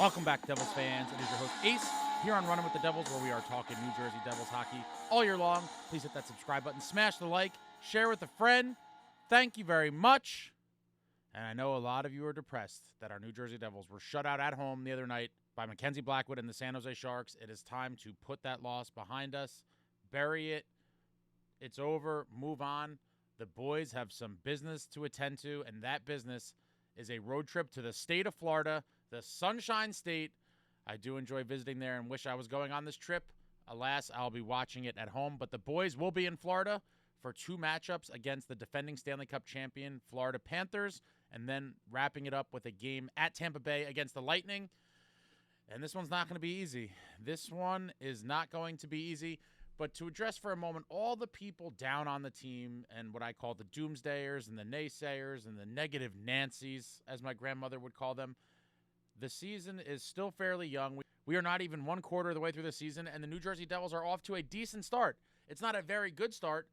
Welcome back, Devils fans. It is your host, Ace, here on Running with the Devils, where we are talking New Jersey Devils hockey all year long. Please hit that subscribe button, smash the like, share with a friend. Thank you very much. And I know a lot of you are depressed that our New Jersey Devils were shut out at home the other night by Mackenzie Blackwood and the San Jose Sharks. It is time to put that loss behind us, bury it. It's over. Move on. The boys have some business to attend to, and that business is a road trip to the state of Florida, the Sunshine State. I do enjoy visiting there and wish I was going on this trip. Alas, I'll be watching it at home, but the boys will be in Florida for 2 matchups against the defending Stanley Cup champion Florida Panthers, and then wrapping it up with a game at Tampa Bay against the Lightning. And this one's not going to be easy. This one is not going to be easy. But to address for a moment all the people down on the team and what I call the doomsdayers and the naysayers and the negative Nancys, as my grandmother would call them, the season is still fairly young. We are not even 1/4 of the way through the season, and the New Jersey Devils are off to a decent start. It's not a very good start,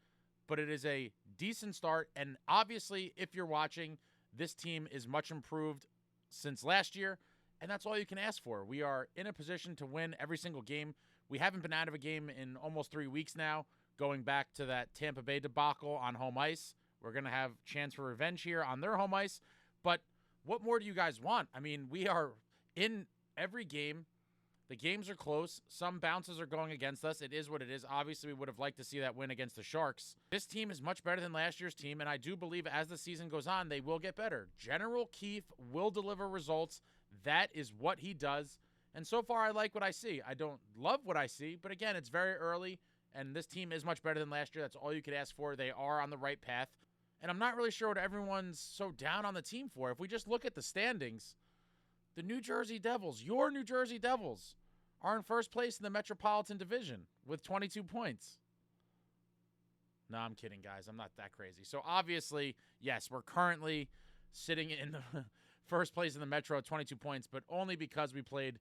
but it is a decent start. And obviously, if you're watching, this team is much improved since last year, and that's all you can ask for. We are in a position to win every single game. We haven't been out of a game in almost 3 weeks now, going back to that Tampa Bay debacle on home ice. We're going to have a chance for revenge here on their home ice. But what more do you guys want? I mean, we are in every game. The games are close. Some bounces are going against us. It is what it is. Obviously, we would have liked to see that win against the Sharks. This team is much better than last year's team, and I do believe as the season goes on, they will get better. General Keefe will deliver results. That is what he does. And so far, I like what I see. I don't love what I see, but again, it's very early, and this team is much better than last year. That's all you could ask for. They are on the right path. And I'm not really sure what everyone's so down on the team for. If we just look at the standings, the New Jersey Devils, your New Jersey Devils, are in first place in the Metropolitan Division with 22 points. No, I'm kidding, guys. I'm not that crazy. So obviously, yes, we're currently sitting in the first place in the Metro at 22 points, but only because we played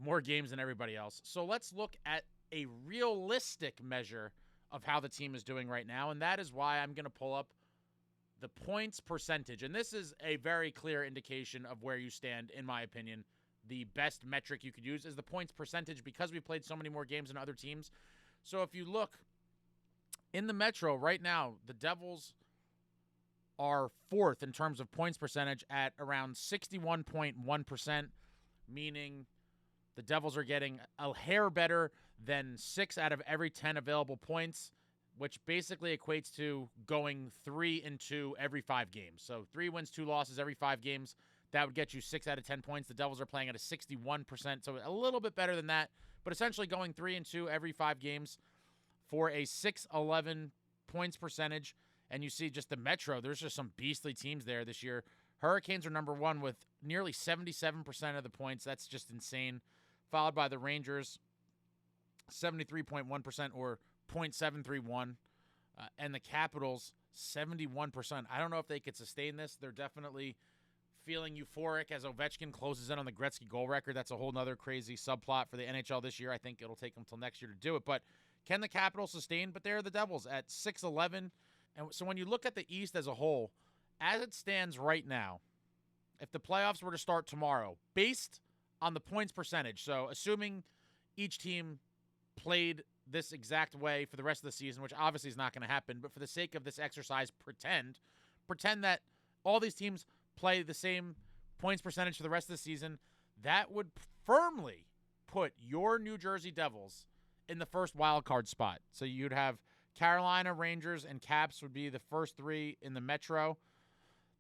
more games than everybody else. So let's look at a realistic measure of how the team is doing right now, and that is why I'm going to pull up the points percentage. And this is a very clear indication of where you stand, in my opinion. The best metric you could use is the points percentage because we played so many more games than other teams. So if you look in the Metro right now, the Devils are 4th in terms of points percentage at around 61.1%, meaning the Devils are getting a hair better than 6 out of every 10 available points, which basically equates to going 3-2 every 5 games. So 3 wins, 2 losses every 5 games. That would get you 6 out of 10 points. The Devils are playing at a 61%, so a little bit better than that, but essentially going 3-2 every 5 games for a 611 points percentage. And you see just the Metro, there's just some beastly teams there this year. Hurricanes are number 1 with nearly 77% of the points. That's just insane. Followed by the Rangers, 73.1% or .731. And the Capitals, 71%. I don't know if they could sustain this. They're definitely feeling euphoric as Ovechkin closes in on the Gretzky goal record. That's a whole nother crazy subplot for the NHL this year. I think it'll take them till next year to do it. But can the Capitals sustain? But they're the Devils at 611. And so when you look at the East as a whole, as it stands right now, if the playoffs were to start tomorrow, based on the points percentage, so assuming each team played this exact way for the rest of the season, which obviously is not going to happen, but for the sake of this exercise, pretend that all these teams play the same points percentage for the rest of the season, that would firmly put your New Jersey Devils in the first wild card spot. So you'd have Carolina, Rangers, and Caps would be the first 3 in the Metro.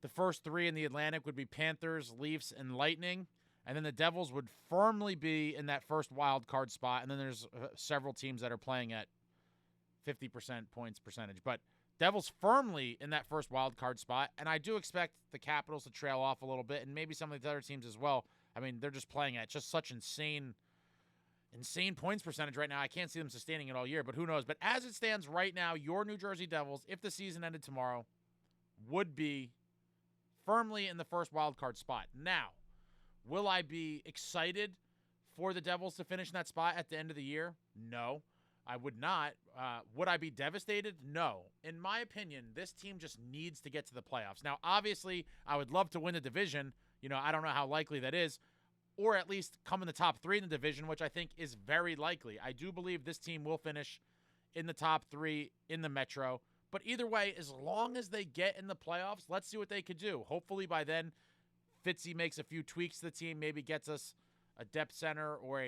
The first 3 in the Atlantic would be Panthers, Leafs, and Lightning. And then the Devils would firmly be in that first wild card spot. And then there's several teams that are playing at 50% points percentage. But Devils firmly in that first wild card spot. And I do expect the Capitals to trail off a little bit, and maybe some of the other teams as well. I mean, they're just playing at just such insane points percentage right now. I can't see them sustaining it all year, but who knows? But as it stands right now, your New Jersey Devils, if the season ended tomorrow, would be firmly in the first wild card spot. Now, will I be excited for the Devils to finish in that spot at the end of the year? No, I would not. Would I be devastated? No. In my opinion, this team just needs to get to the playoffs. Now, obviously, I would love to win the division. You know, I don't know how likely that is. or at least come in the top 3 in the division, which I think is very likely. I do believe this team will finish in the top 3 in the Metro. But either way, as long as they get in the playoffs, let's see what they could do. Hopefully by then, Fitzy makes a few tweaks to the team, maybe gets us a depth center or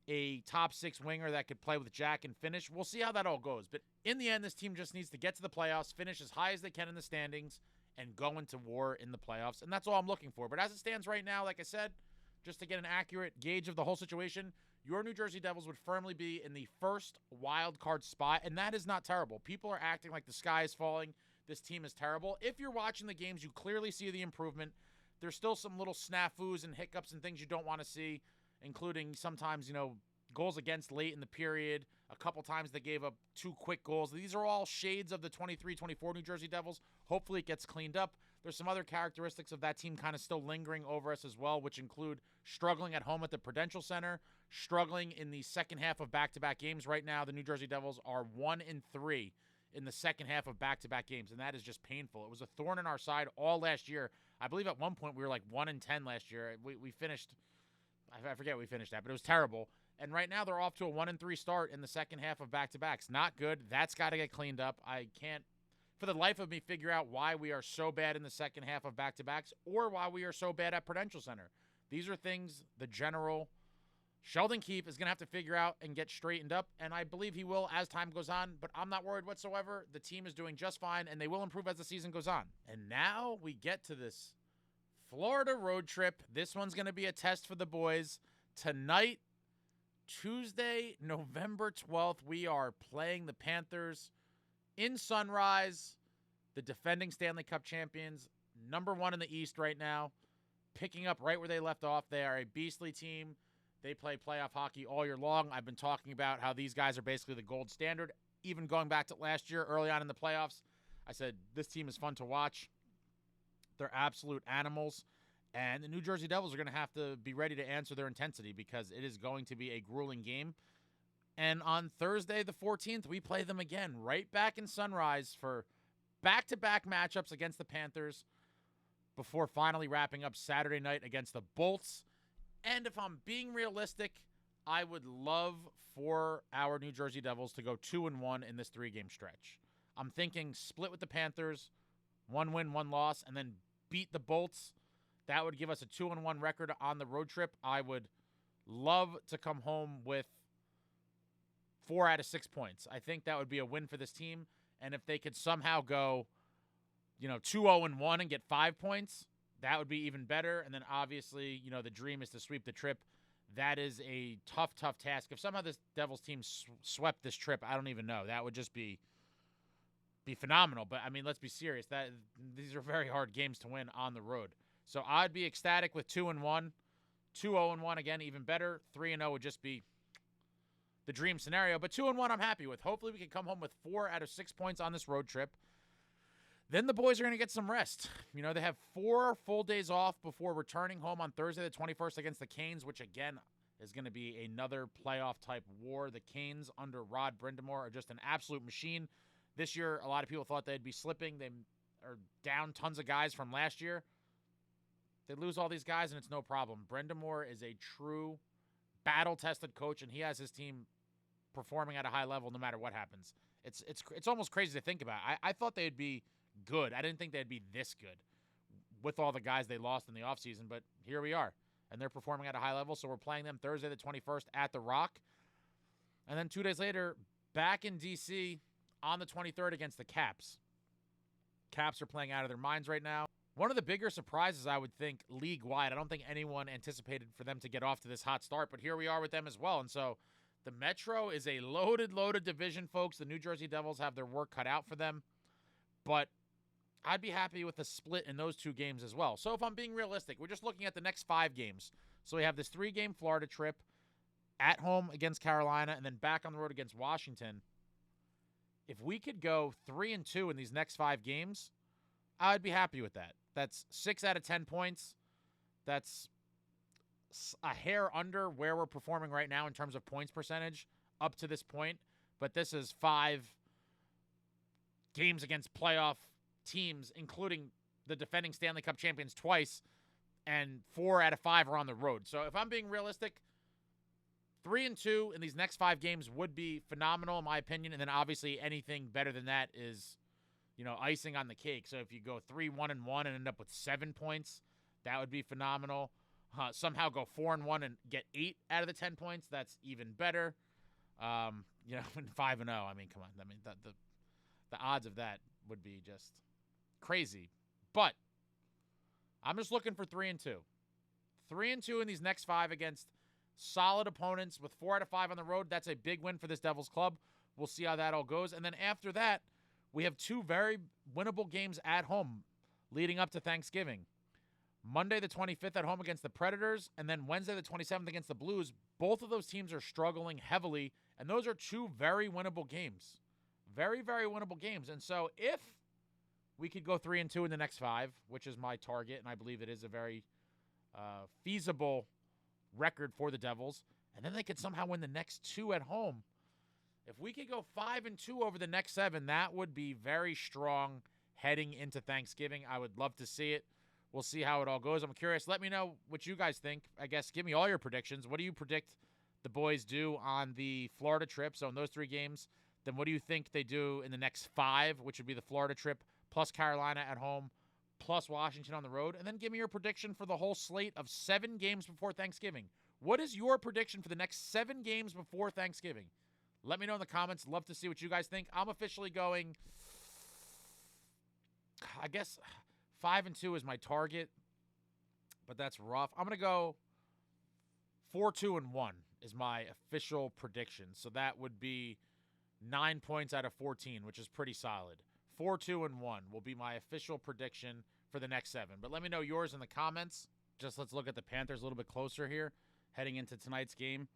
a top 6 winger that could play with Jack and finish. We'll see how that all goes. But in the end, this team just needs to get to the playoffs, finish as high as they can in the standings, and go into war in the playoffs. And that's all I'm looking for. But as it stands right now, like I said, just to get an accurate gauge of the whole situation, your New Jersey Devils would firmly be in the first wild card spot, and that is not terrible. People are acting like the sky is falling. This team is terrible. If you're watching the games, you clearly see the improvement. There's still some little snafus and hiccups and things you don't want to see, including sometimes, goals against late in the period. A couple times they gave up 2 quick goals. These are all shades of the 23-24 New Jersey Devils. Hopefully it gets cleaned up. There's some other characteristics of that team kind of still lingering over us as well, which include struggling at home at the Prudential Center, struggling in the second half of back-to-back games. Right now, the New Jersey Devils are 1-3 in the second half of back-to-back games, and that is just painful. It was a thorn in our side all last year. I believe at one point we were like 1-10 last year. We finished, I forget we finished that, but it was terrible. And right now they're off to a 1-3 start in the second half of back-to-backs. Not good. That's got to get cleaned up. I can't, for the life of me, figure out why we are so bad in the second half of back-to-backs or why we are so bad at Prudential Center. These are things the general Sheldon Keefe is going to have to figure out and get straightened up, and I believe he will as time goes on, but I'm not worried whatsoever. The team is doing just fine, and they will improve as the season goes on. And now we get to this Florida road trip. This one's going to be a test for the boys. Tonight, Tuesday, November 12th, we are playing the Panthers in Sunrise, the defending Stanley Cup champions, number 1 in the East right now, picking up right where they left off. They are a beastly team. They play playoff hockey all year long. I've been talking about how these guys are basically the gold standard. Even going back to last year, early on in the playoffs, I said this team is fun to watch. They're absolute animals. And the New Jersey Devils are going to have to be ready to answer their intensity because it is going to be a grueling game. And on Thursday, the 14th, we play them again, right back in Sunrise for back-to-back matchups against the Panthers before finally wrapping up Saturday night against the Bolts. And if I'm being realistic, I would love for our New Jersey Devils to go 2-1 in this 3-game stretch. I'm thinking split with the Panthers, 1 win, 1 loss, and then beat the Bolts. That would give us a 2-1 record on the road trip. I would love to come home with 4 out of 6 points. I think that would be a win for this team. And if they could somehow go, 2-0-1 and get 5 points, that would be even better. And then obviously, the dream is to sweep the trip. That is a tough, tough task. If somehow this Devils team swept this trip, I don't even know. That would just be phenomenal. But, let's be serious. These are very hard games to win on the road. So I'd be ecstatic with 2-1. 2-0-1 again, even better. 3-0 would just be the dream scenario. But 2-1 I'm happy with. Hopefully we can come home with 4 out of 6 points on this road trip. Then the boys are going to get some rest. They have 4 full days off before returning home on Thursday the 21st against the Canes, which, again, is going to be another playoff-type war. The Canes under Rod Brind'Amour are just an absolute machine. This year, a lot of people thought they'd be slipping. They are down tons of guys from last year. They lose all these guys, and it's no problem. Brind'Amour is a true battle-tested coach, and he has his team performing at a high level no matter what happens. It's almost crazy to think about. I thought they'd be good. I didn't think they'd be this good with all the guys they lost in the offseason, but here we are. And they're performing at a high level, so we're playing them Thursday the 21st at The Rock. And then 2 days later, back in D.C. on the 23rd against the Caps. Caps are playing out of their minds right now. One of the bigger surprises, I would think, league-wide. I don't think anyone anticipated for them to get off to this hot start, but here we are with them as well. And so the Metro is a loaded, loaded division, folks. The New Jersey Devils have their work cut out for them. But I'd be happy with a split in those 2 games as well. So if I'm being realistic, we're just looking at the next 5 games. So we have this 3-game Florida trip at home against Carolina and then back on the road against Washington. If we could go 3-2 in these next 5 games, I'd be happy with that. That's 6 out of 10 points. That's a hair under where we're performing right now in terms of points percentage up to this point. But this is 5 games against playoff teams, including the defending Stanley Cup champions twice, and 4 out of 5 are on the road. So if I'm being realistic, 3-2 in these next 5 games would be phenomenal in my opinion. And then obviously anything better than that is, icing on the cake. So if you go 3-1-1 and end up with 7 points, that would be phenomenal. Somehow go 4-1 and get 8 out of the 10 points, that's even better. And 5-0. I mean, come on. I mean, the odds of that would be just crazy. But I'm just looking for 3-2. 3-2 in these next 5 against solid opponents with 4 out of 5 on the road. That's a big win for this Devils club. We'll see how that all goes. And then after that, we have 2 very winnable games at home leading up to Thanksgiving. Monday the 25th at home against the Predators, and then Wednesday the 27th against the Blues. Both of those teams are struggling heavily, and those are 2 very winnable games. Very, very winnable games. And so if we could go 3-2 in the next 5, which is my target, and I believe it is a very feasible record for the Devils, and then they could somehow win the next 2 at home. If we could go 5-2 over the next 7, that would be very strong heading into Thanksgiving. I would love to see it. We'll see how it all goes. I'm curious. Let me know what you guys think. I guess give me all your predictions. What do you predict the boys do on the Florida trip? So in those 3 games, then what do you think they do in the next 5, which would be the Florida trip, plus Carolina at home, plus Washington on the road? And then give me your prediction for the whole slate of 7 games before Thanksgiving. What is your prediction for the next 7 games before Thanksgiving? Let me know in the comments. Love to see what you guys think. I'm officially going, I guess 5-2 is my target, but that's rough. I'm going to go 4-2-1 is my official prediction. So that would be 9 points out of 14, which is pretty solid. 4-2-1 will be my official prediction for the next 7. But let me know yours in the comments. Just let's look at the Panthers a little bit closer here heading into tonight's game.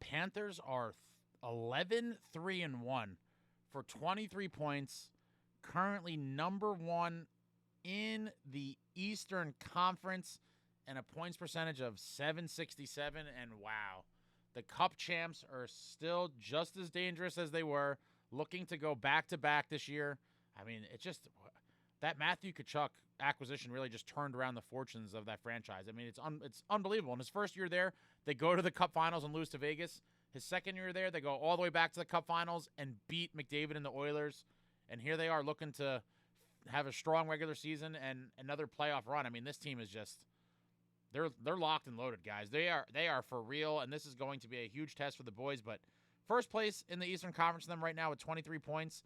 Panthers are 11-3-1 for 23 points, currently number 1 in the Eastern Conference, and a points percentage of .767. And wow, the Cup champs are still just as dangerous as they were, looking to go back-to-back this year. I mean, it just, that Matthew Tkachuk acquisition really just turned around the fortunes of that franchise. I mean, it's unbelievable. In his first year there, they go to the Cup Finals and lose to Vegas. His second year there, they go all the way back to the Cup Finals and beat McDavid and the Oilers. And here they are looking to have a strong regular season and another playoff run. I mean, this team is just, they're locked and loaded, guys. They are for real, and this is going to be a huge test for the boys. But first place in the Eastern Conference for them right now with 23 points.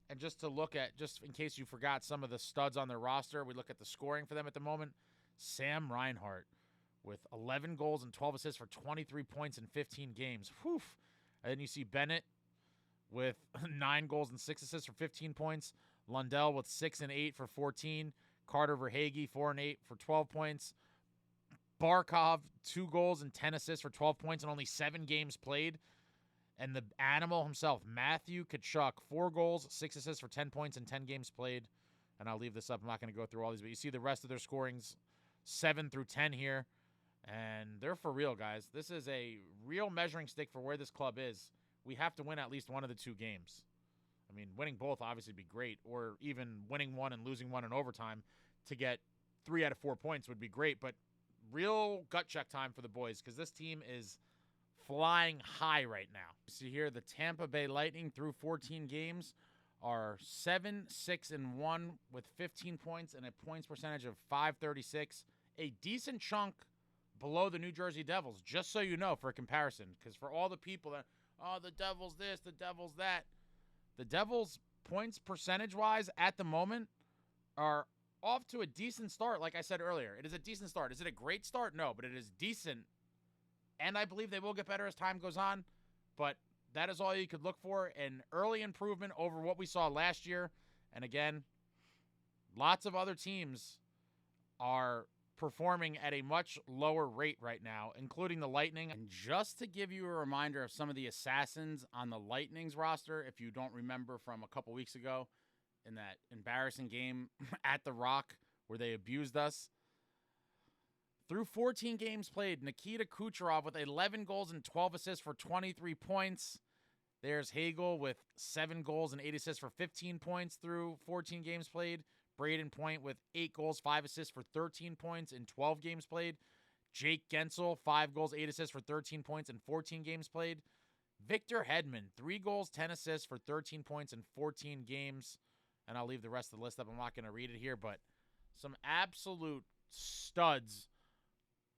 And just to look at, just in case you forgot some of the studs on their roster, we look at the scoring for them at the moment. Sam Reinhart with 11 goals and 12 assists for 23 points in 15 games. Whew. And then you see Bennett with 9 goals and 6 assists for 15 points. Lundell with 6 and 8 for 14. Carter Verhaeghe 4 and 8 for 12 points. Barkov 2 goals and 10 assists for 12 points in only 7 games played. And the animal himself, Matthew Tkachuk, 4 goals, 6 assists for 10 points in 10 games played. And I'll leave this up. I'm not going to go through all these, but you see the rest of their scorings, 7 through 10 here. And they're for real, guys. This is a real measuring stick for where this club is. We have to win at least one of the 2 games. I mean, winning both obviously would be great, or even winning one and losing one in overtime to get 3 out of 4 points would be great. But real gut check time for the boys, because this team is flying high right now. See here, the Tampa Bay Lightning through 14 games are 7-6-1 with 15 points and a points percentage of .536, a decent chunk below the New Jersey Devils, just so you know, for comparison. Because for all the people that, oh, the Devils this, the Devils that, the Devils points percentage-wise at the moment are off to a decent start. Like I said earlier, it is a decent start. Is it a great start? No, but it is decent. And I believe they will get better as time goes on. But that is all you could look for. An early improvement over what we saw last year. And again, lots of other teams are performing at a much lower rate right now, including the Lightning. And just to give you a reminder of some of the assassins on the Lightning's roster, if you don't remember from a couple weeks ago in that embarrassing game at the Rock where they abused us. Through 14 games played, Nikita Kucherov with 11 goals and 12 assists for 23 points. There's Hagel with 7 goals and 8 assists for 15 points through 14 games played. Braden Point with 8 goals, 5 assists for 13 points in 12 games played. Jake Gensel, 5 goals, 8 assists for 13 points in 14 games played. Victor Hedman, 3 goals, 10 assists for 13 points in 14 games. And I'll leave the rest of the list up. I'm not going to read it here, but some absolute studs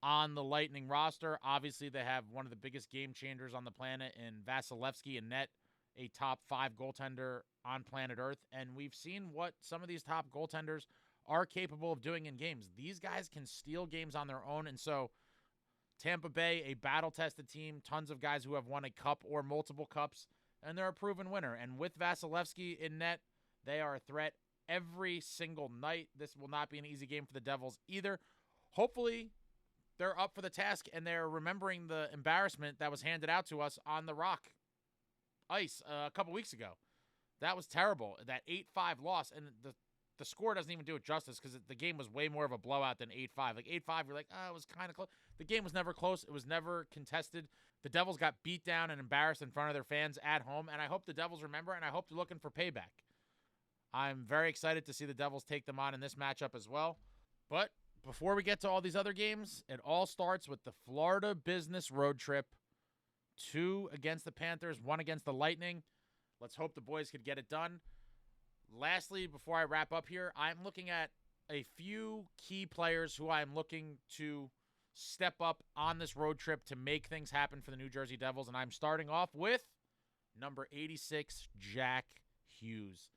on the Lightning roster. Obviously, they have one of the biggest game changers on the planet in Vasilevsky and net, a top 5 goaltender on planet Earth. And we've seen what some of these top goaltenders are capable of doing in games. These guys can steal games on their own. And so Tampa Bay, a battle-tested team, tons of guys who have won a cup or multiple cups, and they're a proven winner. And with Vasilevsky in net, they are a threat every single night. This will not be an easy game for the Devils either. Hopefully, they're up for the task, and they're remembering the embarrassment that was handed out to us on the Rock ice a couple weeks ago. That was terrible, that 8-5 loss, and the score doesn't even do it justice because the game was way more of a blowout than 8-5. Like 8-5, you're like, oh, it was kind of close. The game was never close. It was never contested. The Devils got beat down and embarrassed in front of their fans at home, and I hope the Devils remember, and I hope they're looking for payback. I'm very excited to see the Devils take them on in this matchup as well. But before we get to all these other games, it all starts with the Florida business road trip. 2 against the Panthers, 1 against the Lightning. Let's hope the boys could get it done. Lastly, before I wrap up here, I'm looking at a few key players who I'm looking to step up on this road trip to make things happen for the New Jersey Devils. And I'm starting off with number 86, Jack Hughes.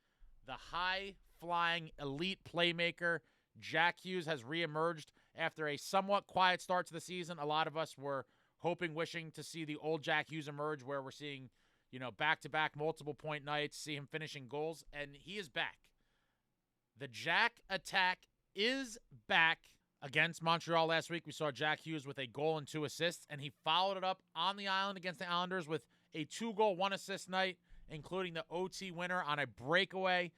The high-flying elite playmaker, Jack Hughes, has reemerged after a somewhat quiet start to the season. A lot of us were hoping, wishing to see the old Jack Hughes emerge where we're seeing, back-to-back multiple-point nights, see him finishing goals, and he is back. The Jack attack is back. Against Montreal last week, we saw Jack Hughes with a goal and 2 assists, and he followed it up on the island against the Islanders with a 2-goal, 1-assist night, including the OT winner on a breakaway.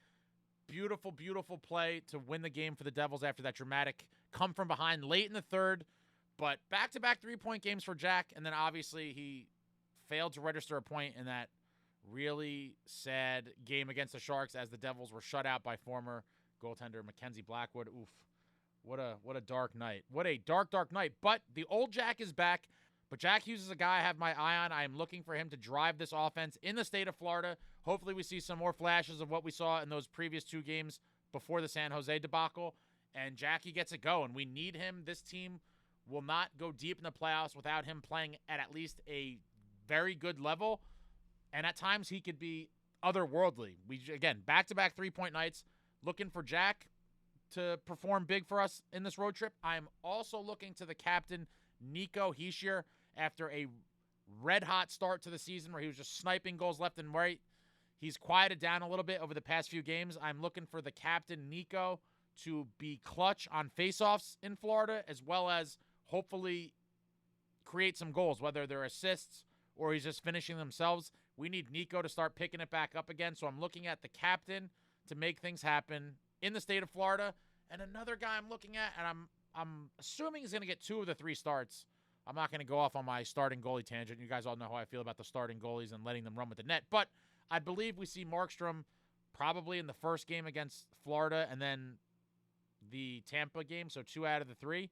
Beautiful, beautiful play to win the game for the Devils after that dramatic come from behind late in the third. But back-to-back 3-point games for Jack, and then obviously he failed to register a point in that really sad game against the Sharks as the Devils were shut out by former goaltender Mackenzie Blackwood. Oof, what a dark night. What a dark, dark night. But the old Jack is back. But Jack Hughes is a guy I have my eye on. I am looking for him to drive this offense in the state of Florida. Hopefully we see some more flashes of what we saw in those previous 2 games before the San Jose debacle. And Jackie gets it going. We need him. This team will not go deep in the playoffs without him playing at least a very good level. And at times he could be otherworldly. Again, back-to-back 3-point nights. Looking for Jack to perform big for us in this road trip. I'm also looking to the captain, nicohischier, after a red-hot start to the season where he was just sniping goals left and right. He's quieted down a little bit over the past few games. I'm looking for the captain, Nico, to be clutch on faceoffs in Florida, as well as hopefully create some goals, whether they're assists or he's just finishing themselves. We need Nico to start picking it back up again. So I'm looking at the captain to make things happen in the state of Florida. And another guy I'm looking at, and I'm assuming he's going to get 2 of the 3 starts. I'm not going to go off on my starting goalie tangent. You guys all know how I feel about the starting goalies and letting them run with the net. But I believe we see Markstrom probably in the first game against Florida and then the Tampa game, so 2 out of the 3.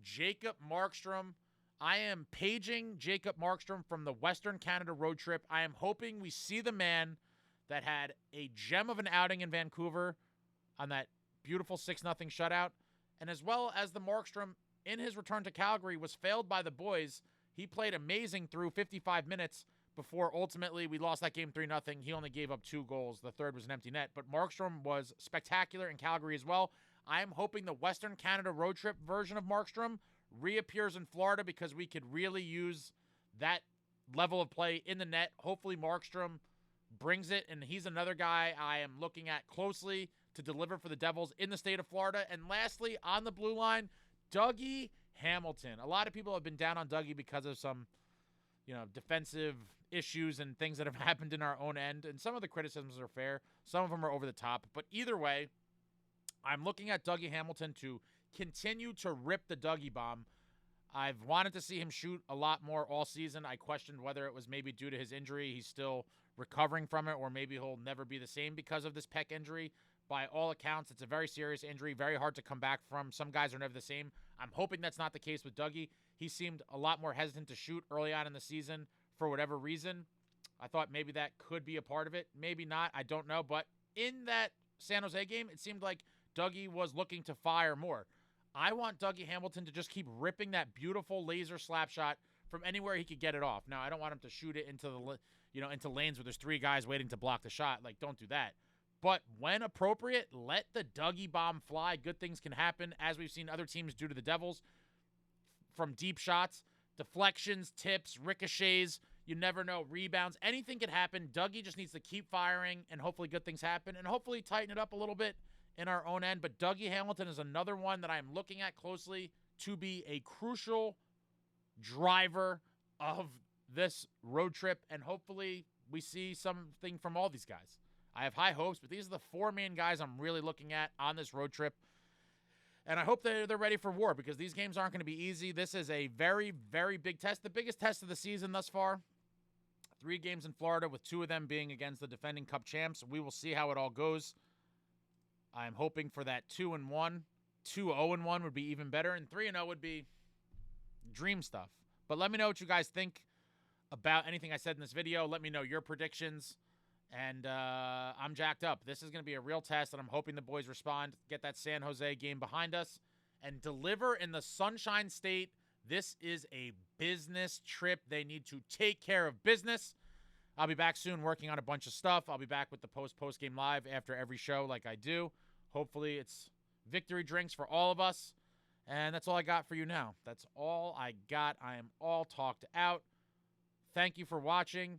Jacob Markstrom. I am paging Jacob Markstrom from the Western Canada road trip. I am hoping we see the man that had a gem of an outing in Vancouver on that beautiful 6-0 shutout, and as well as the Markstrom in his return to Calgary was failed by the boys. He played amazing through 55 minutes before ultimately we lost that game 3-0. He only gave up 2 goals. The third was an empty net, but Markstrom was spectacular in Calgary as well. I am hoping the Western Canada road trip version of Markstrom reappears in Florida because we could really use that level of play in the net. Hopefully Markstrom brings it, and he's another guy I am looking at closely to deliver for the Devils in the state of Florida. And lastly, on the blue line, Dougie Hamilton. A lot of people have been down on Dougie because of some, defensive issues and things that have happened in our own end. And some of the criticisms are fair. Some of them are over the top. But either way, I'm looking at Dougie Hamilton to continue to rip the Dougie bomb. I've wanted to see him shoot a lot more all season. I questioned whether it was maybe due to his injury. He's still recovering from it, or maybe he'll never be the same because of this pec injury. By all accounts, it's a very serious injury, very hard to come back from. Some guys are never the same. I'm hoping that's not the case with Dougie. He seemed a lot more hesitant to shoot early on in the season for whatever reason. I thought maybe that could be a part of it. Maybe not. I don't know. But in that San Jose game, it seemed like Dougie was looking to fire more. I want Dougie Hamilton to just keep ripping that beautiful laser slap shot from anywhere he could get it off. Now, I don't want him to shoot it into into lanes where there's 3 guys waiting to block the shot. Like, don't do that. But when appropriate, let the Dougie bomb fly. Good things can happen, as we've seen other teams do to the Devils, from deep shots, deflections, tips, ricochets. You never know. Rebounds. Anything could happen. Dougie just needs to keep firing, and hopefully good things happen, and hopefully tighten it up a little bit in our own end. But Dougie Hamilton is another one that I'm looking at closely to be a crucial driver of this road trip, and hopefully we see something from all these guys. I have high hopes, but these are the 4 main guys I'm really looking at on this road trip. And I hope they're ready for war, because these games aren't going to be easy. This is a very, very big test, the biggest test of the season thus far. 3 games in Florida, with 2 of them being against the defending Cup champs. We will see how it all goes. I'm hoping for that 2-1. 2-0-1 would be even better, and 3-0 would be dream stuff. But let me know what you guys think about anything I said in this video. Let me know your predictions. And I'm jacked up. This is going to be a real test, and I'm hoping the boys respond, get that San Jose game behind us, and deliver in the Sunshine State. This is a business trip. They need to take care of business. I'll be back soon working on a bunch of stuff. I'll be back with the post-game live after every show like I do. Hopefully it's victory drinks for all of us. And that's all I got for you now. That's all I got. I am all talked out. Thank you for watching.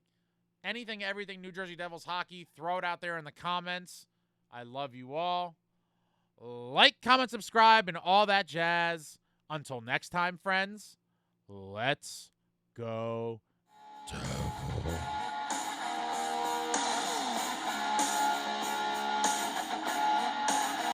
Anything, everything New Jersey Devils hockey, throw it out there in the comments. I love you all. Like, comment, subscribe, and all that jazz. Until next time, friends, let's go Devils.